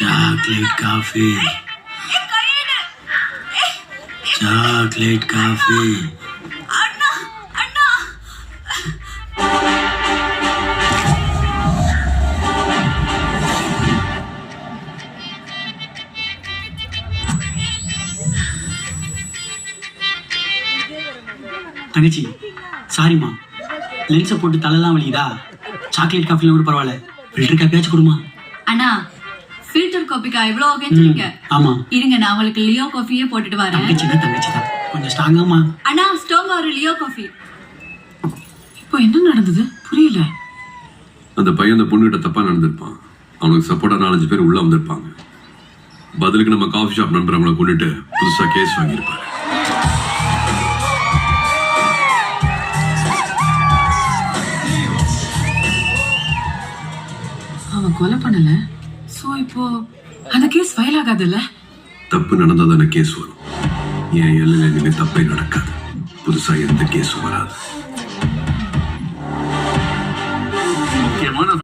Chocolate coffee chocolate coffee தங்கச்சி சாரிம்மா, லென்ஸை போட்டு தலைலாம் வலிக்குதா? சாக்லேட் காஃபில கூட பரவாயில்ல, ஃபில்டர் காஃபியாச்சும் கொடுமா. அண்ணா ஃபில்டர் காஃபிக்கா இவ்வளோ கேட்குறீங்க? ஆமா இருங்க, நான் உங்களுக்கு லியோ காஃபியே போட்டுட்டு வரேன். தங்கச்சி தான் கொஞ்சம் ஸ்ட்ராங்காமா. அண்ணா ஸ்ட்ராங்கா ஒரு லியோ காஃபி. இப்போ என்ன நடந்தது புரியல. அந்த பையன் அந்த பொண்ணுகிட்ட தப்பா நடந்திருப்பான். அவனுக்கு சப்போர்ட்டா 4-5 பேர் உள்ள வந்திருப்பாங்க. பதிலுக்கு நம்ம காஃபி ஷாப் நண்பர் அவங்களை கொண்டுட்டு புதுசா கேஸ் வாங்கியிருப்பாரு. அவன் கொலை பண்ணல, சோ இப்போ அந்த கேஸ் ஃபைல் ஆகாதுல்ல. தப்பு நடந்தாதான கேஸ் வரும். என் எல்லையில நின்று தப்பே நடக்காது. புதுசா எந்த கேஸும் வராது.